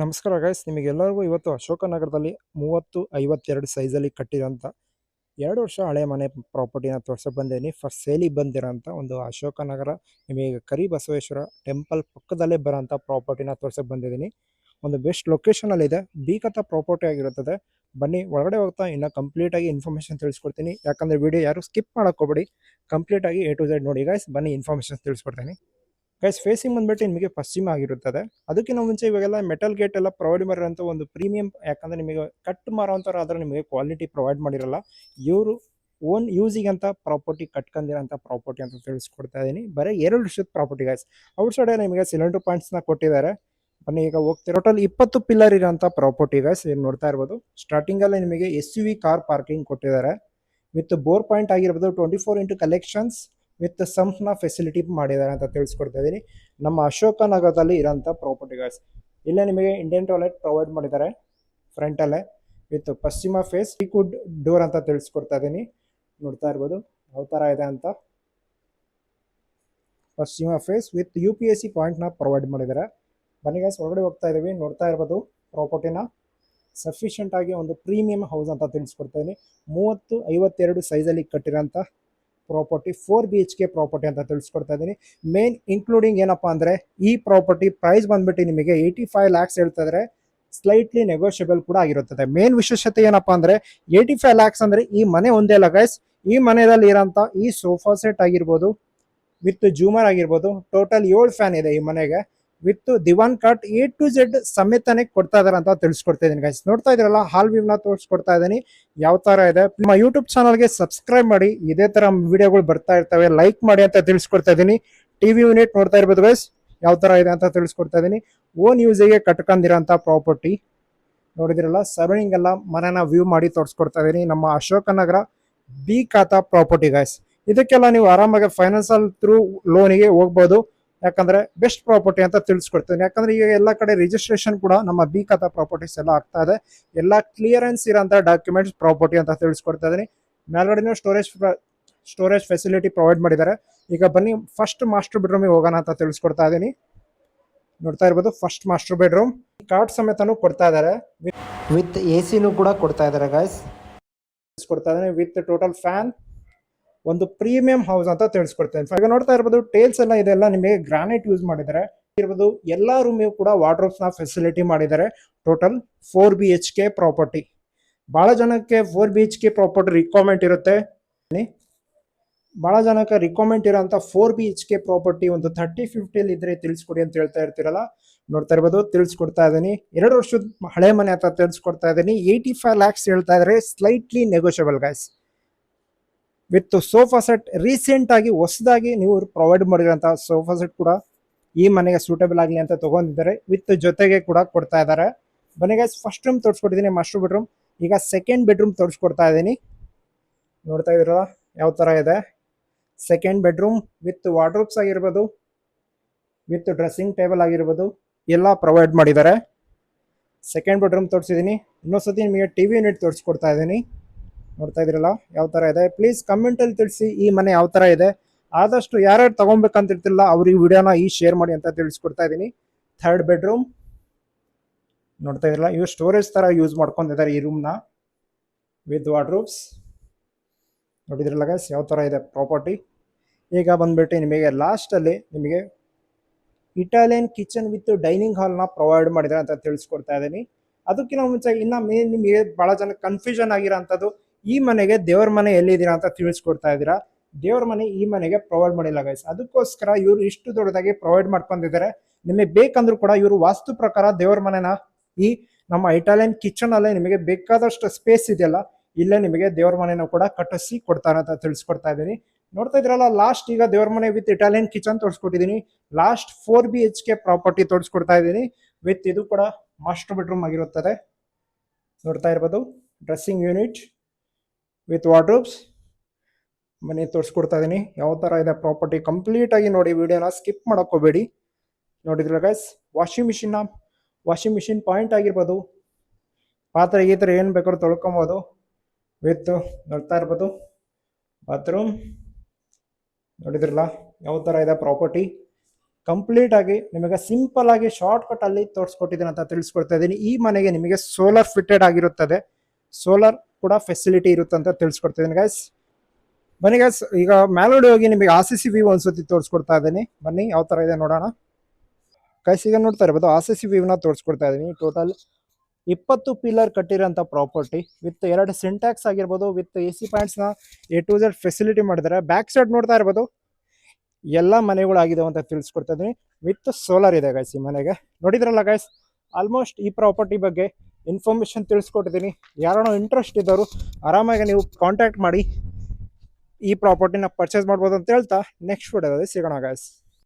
ನಮಸ್ಕಾರ ಗೈಸ್, ನಿಮಗೆಲ್ಲರಿಗೂ ಇವತ್ತು ಅಶೋಕನಗರದಲ್ಲಿ 3052 ಸೈಜಲ್ಲಿ ಕಟ್ಟಿರೋಂಥ 2 ವರ್ಷ ಹಳೆ ಮನೆ ಪ್ರಾಪರ್ಟಿನ ತೋರ್ಸಕ್ಕೆ ಬಂದಿದ್ದೀನಿ. ಫಸ್ಟ್ ಸೇಲಿಗೆ ಬಂದಿರೋಂಥ ಒಂದು ಅಶೋಕನಗರ ನಿಮಗೆ ಕರಿಬಸವೇಶ್ವರ ಟೆಂಪಲ್ ಪಕ್ಕದಲ್ಲೇ ಬರೋಂಥ ಪ್ರಾಪರ್ಟಿನ ತೋರ್ಸಕ್ಕೆ ಬಂದಿದ್ದೀನಿ. ಒಂದು ಬೆಸ್ಟ್ ಲೊಕೇಶನಲ್ಲಿದೆ, ಬೀಕತ್ತ ಪ್ರಾಪರ್ಟಿ ಆಗಿರುತ್ತದೆ. ಬನ್ನಿ ಒಳಗಡೆ ಹೋಗ್ತಾ ಇನ್ನು ಕಂಪ್ಲೀಟಾಗಿ ಇನ್ಫಾರ್ಮೇಷನ್ ತಿಳಿಸ್ಕೊಡ್ತೀನಿ. ಯಾಕಂದರೆ ವಿಡಿಯೋ ಯಾರು ಸ್ಕಿಪ್ ಮಾಡೋಕ್ಕೋಗ್ಬೇಡಿ, ಕಂಪ್ಲೀಟಾಗಿ A to Z ನೋಡಿ ಗೈಸ್. ಬನ್ನಿ ಇನ್ಫಾರ್ಮೇಷನ್ ತಿಳಿಸ್ಕೊಡ್ತೀನಿ. ಗೈಸ್, ಫೇಸಿಂಗ್ ಬಂದ್ಬಿಟ್ಟು ನಿಮಗೆ ಪಶ್ಚಿಮ ಆಗಿರುತ್ತದೆ. ಅದಕ್ಕಿಂತ ಮುಂಚೆ ಇವಾಗೆಲ್ಲ ಮೆಟಲ್ ಗೇಟ್ ಎಲ್ಲ ಪ್ರೊವೈಡ್ ಮಾಡಿರೋಂಥ ಒಂದು ಪ್ರೀಮಿಯಂ, ಯಾಕಂದರೆ ನಿಮಗೆ ಕಟ್ ಮಾರೋಂಥವ್ರು ಆದರೆ ನಿಮಗೆ ಕ್ವಾಲಿಟಿ ಪ್ರೊವೈಡ್ ಮಾಡಿರಲ್ಲ. ಇವರು ಓನ್ ಯೂಸಿಗೆ ಅಂತ ಪ್ರಾಪರ್ಟಿ ಕಟ್ಕೊಂಡಿರೋಂಥ ಪ್ರಾಪರ್ಟಿ ಅಂತ ತಿಳಿಸ್ಕೊಡ್ತಾ ಇದ್ದೀನಿ. ಬರೀ 2 ವರ್ಷದ ಪ್ರಾಪರ್ಟಿ ಗೈಸ್. ಔಟ್ ಸೈಡ್ ನಿಮಗೆ ಸಿಲಿಂಡರ್ ಪಾಯಿಂಟ್ಸ್ನ ಕೊಟ್ಟಿದ್ದಾರೆ. ಬನ್ನಿ ಈಗ ಹೋಗ್ತೀವಿ. ಟೋಟಲ್ 20 ಪಿಲ್ಲರ್ ಇರೋಂಥ ಪ್ರಾಪರ್ಟಿ ಗೈಸ್. ಏನು ನೋಡ್ತಾ ಇರ್ಬೋದು, ಸ್ಟಾರ್ಟಿಂಗಲ್ಲೇ ನಿಮಗೆ SUV ಕಾರ್ ಪಾರ್ಕಿಂಗ್ ಕೊಟ್ಟಿದ್ದಾರೆ. ವಿತ್ ಬೋರ್ ಪಾಯಿಂಟ್ ಆಗಿರ್ಬೋದು, 24x ಕಲೆಕ್ಷನ್ಸ್ ವಿತ್ ಸಂಪ್ನ ಫೆಸಿಲಿಟಿ ಮಾಡಿದ್ದಾರೆ ಅಂತ ತಿಳಿಸ್ಕೊಡ್ತಾ ಇದ್ದೀನಿ. ನಮ್ಮ ಅಶೋಕನಗರದಲ್ಲಿ ಇರೋಂಥ ಪ್ರಾಪರ್ಟಿ ಗೈಸ್. ಇಲ್ಲೇ ನಿಮಗೆ ಇಂಡಿಯನ್ ಟಾಯ್ಲೆಟ್ ಪ್ರೊವೈಡ್ ಮಾಡಿದ್ದಾರೆ ಫ್ರಂಟಲ್ಲೇ, ವಿತ್ ಪಶ್ಚಿಮ ಫೇಸ್ ಟೀಕುಡ್ ಡೋರ್ ಅಂತ ತಿಳಿಸ್ಕೊಡ್ತಾ ಇದ್ದೀನಿ. ನೋಡ್ತಾ ಇರ್ಬೋದು ಯಾವ ಥರ ಇದೆ ಅಂತ. ಪಶ್ಚಿಮ ಫೇಸ್ ವಿತ್ UPSC ಪಾಯಿಂಟ್ನ ಪ್ರೊವೈಡ್ ಮಾಡಿದ್ದಾರೆ. ಬನ್ನಿ ಗೈಸ್, ಒಳಗಡೆ ಹೋಗ್ತಾ ಇದ್ದೀವಿ. ನೋಡ್ತಾ ಇರ್ಬೋದು ಪ್ರಾಪರ್ಟಿನ ಸಫಿಷಿಯೆಂಟ್ ಆಗಿ ಒಂದು ಪ್ರೀಮಿಯಂ ಹೌಸ್ ಅಂತ ತಿಳಿಸ್ಕೊಡ್ತಾ ಇದ್ದೀನಿ. 3052 ಸೈಜಲ್ಲಿ ಕಟ್ಟಿರೋಂಥ ಪ್ರಾಪರ್ಟಿ 4 BHK ಪ್ರಾಪರ್ಟಿ ಅಂತ ತಿಳಿಸ್ಕೊಡ್ತಾ ಇದ್ದೀನಿ. ಮೇನ್ ಇನ್ಕ್ಲೂಡಿಂಗ್ ಏನಪ್ಪ ಅಂದರೆ, ಈ ಪ್ರಾಪರ್ಟಿ ಪ್ರೈಸ್ ಬಂದ್ಬಿಟ್ಟು ನಿಮಗೆ 85 lakhs ಹೇಳ್ತಾ ಇದ್ದಾರೆ. ಸ್ಲೈಟ್ಲಿ ನೆಗೋಷಿಯಬಲ್ ಕೂಡ ಆಗಿರುತ್ತದೆ. ಮೇನ್ ವಿಶೇಷತೆ ಏನಪ್ಪ ಅಂದರೆ, 85 lakhs ಅಂದರೆ ಈ ಮನೆ ಒಂದೇ ಅಲ್ಲ ಗೈಸ್. ಈ ಮನೆಯಲ್ಲಿ ಇರೋಂಥ ಈ ಸೋಫಾ ಸೆಟ್ ಆಗಿರ್ಬೋದು, ವಿತ್ ಜೂಮರ್ ಆಗಿರ್ಬೋದು, ಟೋಟಲ್ 7 ಫ್ಯಾನ್ ಇದೆ ಈ ಮನೆಗೆ. ವಿತ್ ದಿವಾನ್ ಕಾಟ್ A to Z ಸಮೇತನೇ ಕೊಡ್ತಾ ಇದಾರೆ ಅಂತ ತಿಳಿಸ್ಕೊಡ್ತಾ ಇದ್ದೀನಿ ಗೈಸ್. ನೋಡ್ತಾ ಇದ್ರಲ್ಲ, ಹಾಲ್ ವ್ಯೂನ ತೋರಿಸ್ಕೊಡ್ತಾ ಇದ್ದೀನಿ ಯಾವ ತರ ಇದೆ. ನಿಮ್ಮ ಯೂಟ್ಯೂಬ್ ಚಾನಲ್ಗೆ ಸಬ್ಸ್ಕ್ರೈಬ್ ಮಾಡಿ, ಇದೇ ತರ ವಿಡಿಯೋಗಳು ಬರ್ತಾ ಇರ್ತವೆ. ಲೈಕ್ ಮಾಡಿ ಅಂತ ತಿಳಿಸ್ಕೊಡ್ತಾ ಇದ್ದೀನಿ. TV ಯೂನಿಟ್ ನೋಡ್ತಾ ಇರ್ಬೋದು ಗೈಸ್, ಯಾವ ತರ ಇದೆ ಅಂತ ತಿಳಿಸ್ಕೊಡ್ತಾ ಇದ್ದೀನಿ. ಓನ್ ಯೂಸಿಗೆ ಕಟ್ಕೊಂಡಿರೋಂಥ ಪ್ರಾಪರ್ಟಿ ನೋಡಿದಿರಲ್ಲ. ಸರೌಂಡಿಂಗ್ ಎಲ್ಲ ಮನೆನ ವ್ಯೂ ಮಾಡಿ ತೋರಿಸ್ಕೊಡ್ತಾ ಇದ್ದೀನಿ. ನಮ್ಮ Ashoknagar B khata property guys. ಇದಕ್ಕೆಲ್ಲ ನೀವು ಆರಾಮಾಗಿ ಫೈನಾನ್ಸಲ್ ಥ್ರೂ ಲೋನಿಗೆ ಹೋಗ್ಬೋದು. ಯಾಕಂದ್ರೆ ಬೆಸ್ಟ್ ಪ್ರಾಪರ್ಟಿ ಅಂತ ತಿಳಿಸ್ಕೊಡ್ತೀನಿ. ಯಾಕಂದ್ರೆ ಈಗ ಎಲ್ಲ ಕಡೆ ರಿಜಿಸ್ಟ್ರೇಷನ್ ಕೂಡ ನಮ್ಮ ಬಿ ಖಾತಾ ಪ್ರಾಪರ್ಟೀಸ್ ಎಲ್ಲ ಆಗ್ತಾ ಇದೆ. ಎಲ್ಲ ಕ್ಲಿಯರೆನ್ಸ್ ಇರೋಂಥ ಡಾಕ್ಯುಮೆಂಟ್ಸ್ ಪ್ರಾಪರ್ಟಿ ಅಂತ ತಿಳಿಸ್ಕೊಡ್ತಾ ಇದ್ದೀನಿ. ಮೇಲ್ಗಡೆನೂ ಸ್ಟೋರೇಜ್ ಫೆಸಿಲಿಟಿ ಪ್ರೊವೈಡ್ ಮಾಡಿದ್ದಾರೆ. ಈಗ ಬನ್ನಿ ಫಸ್ಟ್ ಮಾಸ್ಟರ್ ಬೆಡ್ರೂಮಿಗೆ ಹೋಗೋಣ ಅಂತ ತಿಳಿಸ್ಕೊಡ್ತಾ ಇದ್ದೀನಿ. ನೋಡ್ತಾ ಇರ್ಬೋದು, ಫಸ್ಟ್ ಮಾಸ್ಟರ್ ಬೆಡ್ರೂಮ್ ಕಾರ್ಡ್ ಸಮೇತನೂ ಕೊಡ್ತಾ ಇದ್ದಾರೆ. ವಿತ್ AC ಕೂಡ ಕೊಡ್ತಾ ಇದ್ದಾರೆ ಗೈಸ್. ತಿಳಿಸ್ಕೊಡ್ತಾ ಇದ್ದೀನಿ. ವಿತ್ ಟೋಟಲ್ ಫ್ಯಾನ್, ಒಂದು ಪ್ರೀಮಿಯಂ ಹೌಸ್ ಅಂತ ತಿಳಿಸ್ಕೊಡ್ತೇನೆ. ಈಗ ನೋಡ್ತಾ ಇರ್ಬೋದು, ಟೇಲ್ಸ್ ಎಲ್ಲ ಇದೆಲ್ಲ ನಿಮಗೆ ಗ್ರಾನೈಟ್ ಯೂಸ್ ಮಾಡಿದ್ದಾರೆ. ಇರ್ಬೋದು ಎಲ್ಲಾ ರೂಮಿಗೂ ಕೂಡ ವಾರ್ಡ್ರೋಬ್ಸ್ ನ ಫೆಸಿಲಿಟಿ ಮಾಡಿದ್ದಾರೆ. Total 4 BHK property. ಬಹಳ ಜನಕ್ಕೆ 4 BHK ಪ್ರಾಪರ್ಟಿ ರಿಕ್ವೈರ್ಮೆಂಟ್ ಇರುತ್ತೆ. ಬಹಳ ಜನಕ್ಕೆ ರಿಕ್ವೈರ್ಮೆಂಟ್ ಇರೋಂಥ 4 BHK ಪ್ರಾಪರ್ಟಿ ಒಂದು 30-50 ಇದ್ರೆ ತಿಳಿಸ್ಕೊಡಿ ಅಂತ ಹೇಳ್ತಾ ಇರ್ತೀರಲ್ಲ. ನೋಡ್ತಾ ಇರ್ಬೋದು, ತಿಳಿಸ್ಕೊಡ್ತಾ ಇದ್ದೀನಿ. 2 ವರ್ಷದ ಹಳೆ ಮನೆ ಅಂತ ತಿಳಿಸ್ಕೊಡ್ತಾ ಇದ್ದೀನಿ. 85 lakhs ಹೇಳ್ತಾ ಇದ್ರೆ, slightly negotiable guys. With sofa set recent ಆಗಿ ಹೊಸದಾಗಿ ನೀವು ಪ್ರೊವೈಡ್ ಮಾಡಿರೋಂಥ ಸೋಫಾ ಸೆಟ್ ಕೂಡ ಈ ಮನೆಗೆ ಸೂಟೇಬಲ್ ಆಗಲಿ ಅಂತ ತಗೊಂಡಿದ್ದಾರೆ. ವಿತ್ ಜೊತೆಗೆ ಕೂಡ ಕೊಡ್ತಾ ಇದ್ದಾರೆ. ಬನ್ನಿ ಗೈಸ್, ಫಸ್ಟ್ ರೂಮ್ ತೋರಿಸ್ಕೊಟ್ಟಿದ್ದೀನಿ ಮಾಸ್ಟರ್ ಬೆಡ್ರೂಮ್. ಈಗ ಸೆಕೆಂಡ್ ಬೆಡ್ರೂಮ್ ತೋರಿಸ್ಕೊಡ್ತಾ ಇದ್ದೀನಿ. ನೋಡ್ತಾ ಇದ್ದೀರಲ್ಲ ಯಾವ ಥರ ಇದೆ. ಸೆಕೆಂಡ್ ಬೆಡ್ರೂಮ್ ವಿತ್ ವಾರ್ಡ್ರೋಬ್ಸ್ ಆಗಿರ್ಬೋದು, ವಿತ್ ಡ್ರೆಸ್ಸಿಂಗ್ ಟೇಬಲ್ ಆಗಿರ್ಬೋದು, ಎಲ್ಲ ಪ್ರೊವೈಡ್ ಮಾಡಿದ್ದಾರೆ. ಸೆಕೆಂಡ್ ಬೆಡ್ರೂಮ್ ತೋರಿಸಿದ್ದೀನಿ. ಇನ್ನೊಂದ್ಸತಿ ನಿಮಗೆ TV ಯೂನಿಟ್ ತೋರಿಸ್ಕೊಡ್ತಾ ಇದ್ದೀನಿ. ನೋಡ್ತಾ ಇದ್ರಲ್ಲ ಯಾವ ತರ ಇದೆ. ಪ್ಲೀಸ್ ಕಮೆಂಟ್ ಅಲ್ಲಿ ತಿಳಿಸಿ ಈ ಮನೆ ಯಾವ ತರ ಇದೆ. ಆದಷ್ಟು ಯಾರ್ಯಾರು ತಗೊಬೇಕಂತ ಇರ್ತಿಲ್ಲ ಅವ್ರಿಗೆ ವಿಡಿಯೋನ ಶೇರ್ ಮಾಡಿ ಅಂತ ತಿಳಿಸ್ಕೊಡ್ತಾ ಇದ್ದೀನಿ. ಥರ್ಡ್ ಬೆಡ್ರೂಮ್ ನೋಡ್ತಾ ಇದ್ರಲ್ಲ, ಇವು ಸ್ಟೋರೇಜ್ ತರ ಯೂಸ್ ಮಾಡ್ಕೊಂಡಿದ್ದಾರೆ ಈ ರೂಮ್ನ, ವಿತ್ ವಾರ್ಡ್ರೋಬ್ಸ್. ನೋಡಿದ್ರಲ್ಲ ಗೈಸ್ ಯಾವ ತರ ಇದೆ ಪ್ರಾಪರ್ಟಿ. ಈಗ ಬಂದ್ಬಿಟ್ಟು ನಿಮಗೆ ಲಾಸ್ಟ್ ಅಲ್ಲಿ ನಿಮಗೆ Italian kitchen with dining hall ನ ಪ್ರೊವೈಡ್ ಮಾಡಿದ್ದಾರೆ ಅಂತ ತಿಳಿಸ್ಕೊಡ್ತಾ ಇದ್ದೀನಿ. ಅದಕ್ಕಿಂತ ಮುಂಚೆ ಇನ್ನ ಮೇನ್ ನಿಮಗೆ ಬಹಳ ಜನ ಕನ್ಫ್ಯೂಷನ್ ಆಗಿರೋಂಥದ್ದು, ಈ ಮನೆಗೆ ದೇವರ ಮನೆ ಎಲ್ಲಿದ್ದೀರಾ ಅಂತ ತಿಳಿಸ್ಕೊಡ್ತಾ ಇದ್ದೀರಾ. ದೇವರ ಮನೆ ಈ ಮನೆಗೆ ಪ್ರೊವೈಡ್ ಮಾಡಿಲ್ಲ ಗೈಸ್. ಅದಕ್ಕೋಸ್ಕರ ಇವರು ಇಷ್ಟು ದೊಡ್ಡದಾಗಿ ಪ್ರೊವೈಡ್ ಮಾಡ್ಕೊಂಡಿದ್ದಾರೆ. ನಿಮಗೆ ಬೇಕಂದ್ರೂ ಕೂಡ ಇವರು ವಾಸ್ತು ಪ್ರಕಾರ ದೇವರ ಮನೆನ ಈ ನಮ್ಮ ಇಟಾಲಿಯನ್ ಕಿಚನ್ ಅಲ್ಲೇ ನಿಮಗೆ ಬೇಕಾದಷ್ಟು ಸ್ಪೇಸ್ ಇದೆಯಲ್ಲ, ಇಲ್ಲೇ ನಿಮಗೆ ದೇವರ ಮನೆನ ಕೂಡ ಕಟ್ಟಿಸಿ ಕೊಡ್ತಾರೆ ಅಂತ ತಿಳಿಸ್ಕೊಡ್ತಾ ಇದ್ದೀನಿ. ನೋಡ್ತಾ ಇದ್ರಲ್ಲ, ಲಾಸ್ಟ್ ಈಗ ದೇವರ ಮನೆ ವಿತ್ ಇಟಾಲಿಯನ್ ಕಿಚನ್ ತೋರಿಸ್ಕೊಟ್ಟಿದ್ದೀನಿ. ಲಾಸ್ಟ್ 4 BHK ಪ್ರಾಪರ್ಟಿ ತೋರಿಸ್ಕೊಡ್ತಾ ಇದ್ದೀನಿ. ವಿತ್ ಇದು ಕೂಡ ಮಾಸ್ಟರ್ ಬೆಡ್ರೂಮ್ ಆಗಿರುತ್ತದೆ. ನೋಡ್ತಾ ಇರ್ಬೋದು, ಡ್ರೆಸ್ಸಿಂಗ್ ಯೂನಿಟ್ ವಿತ್ ವಾರ್ಡ್ರೋಬ್ಸ್. ಮನೆ ತೋರಿಸ್ಕೊಡ್ತಾ ಇದ್ದೀನಿ ಯಾವ ಥರ ಇದೆ ಪ್ರಾಪರ್ಟಿ. ಕಂಪ್ಲೀಟ್ ಆಗಿ ನೋಡಿ, ವಿಡಿಯೋನ ಸ್ಕಿಪ್ ಮಾಡೋಕ್ಕೋಬೇಡಿ. ನೋಡಿದ್ರೆ ಗೈಸ್, ವಾಷಿಂಗ್ ಮಿಷಿನ್ ಪಾಯಿಂಟ್ ಆಗಿರ್ಬೋದು, ಪಾತ್ರೆ ಗೀತ್ರೆ ಏನು ಬೇಕಾದ್ರೂ ತೊಳ್ಕೊಬೋದು. ವಿತ್ ನೋಡ್ತಾ ಇರ್ಬೋದು ಬಾತ್ರೂಮ್. ನೋಡಿದ್ರಲ್ಲ ಯಾವ ಥರ ಇದೆ ಪ್ರಾಪರ್ಟಿ. ಕಂಪ್ಲೀಟ್ ಆಗಿ ನಿಮಗೆ ಸಿಂಪಲ್ ಆಗಿ ಶಾರ್ಟ್ ಕಟ್ ಅಲ್ಲಿ ತೋರಿಸ್ಕೊಟ್ಟಿದ್ದೀನಿ ಅಂತ ತಿಳಿಸ್ಕೊಡ್ತಾ ಇದ್ದೀನಿ. ಈ ಮನೆಗೆ ನಿಮಗೆ ಸೋಲಾರ್ ಫಿಟೆಡ್ ಆಗಿರುತ್ತದೆ, ಸೋಲಾರ್ ಕೂಡ ಫೆಸಿಲಿಟಿ ಇರುತ್ತೆ ಅಂತ ತಿಳಿಸ್ಕೊಡ್ತಿದ್ದೀನಿ ಗೈಸ್. ಬನ್ನಿ ಗೈಸ್, ಈಗ ಮ್ಯಾಲೋಡಿ ಹೋಗಿ ನಿಮಗೆ RCC ವ್ಯೂ ಒಂದ್ಸತಿ ತೋರಿಸ್ಕೊಡ್ತಾ ಇದ್ದೀನಿ. ಬನ್ನಿ ಯಾವ ತರ ಇದೆ ನೋಡೋಣ. ಗೈಸ್ ಈಗ ನೋಡ್ತಾ ಇರ್ಬೋದು RCC ವ್ಯೂನ ತೋರಿಸ್ಕೊಡ್ತಾ ಇದ್ದೀನಿ. ಟೋಟಲ್ 20 ಪಿಲ್ಲರ್ ಕಟ್ಟಿರೋಂಥ ಪ್ರಾಪರ್ಟಿ ವಿತ್ 2 ಸಿಂಟ್ಯಾಕ್ಸ್ ಆಗಿರ್ಬೋದು, ವಿತ್ AC ಪಾಯಿಂಟ್ಸ್ನ A to Z ಫೆಸಿಲಿಟಿ ಮಾಡಿದ್ದಾರೆ. ಬ್ಯಾಕ್ ಸೈಡ್ ನೋಡ್ತಾ ಇರ್ಬೋದು ಎಲ್ಲ ಮನೆಗಳಾಗಿದಾವೆ ಅಂತ ತಿಳಿಸ್ಕೊಡ್ತಾ ಇದ್ದೀನಿ. ವಿತ್ ಸೋಲಾರ್ ಇದೆ ಗೈಸ್ ಈ ಮನೆಗೆ. ನೋಡಿದ್ರಲ್ಲ ಗೈಸ್, ಆಲ್ಮೋಸ್ಟ್ ಈ ಪ್ರಾಪರ್ಟಿ ಬಗ್ಗೆ ಇನ್ಫಾರ್ಮೇಶನ್ ತಿಳಿಸ್ಕೊಟ್ಟಿದ್ದೀನಿ. ಯಾರೋ ಇಂಟ್ರೆಸ್ಟ್ ಇದ್ದವರು ಆರಾಮಾಗಿ ನೀವು ಕಾಂಟ್ಯಾಕ್ಟ್ ಮಾಡಿ ಈ ಪ್ರಾಪರ್ಟಿನ ಪರ್ಚೇಸ್ ಮಾಡ್ಬೋದು ಅಂತ ಹೇಳ್ತಾ ನೆಕ್ಸ್ಟ್ ವಿಡಿಯೋದಲ್ಲಿ ಸಿಗೋಣ ಗೈಸ್.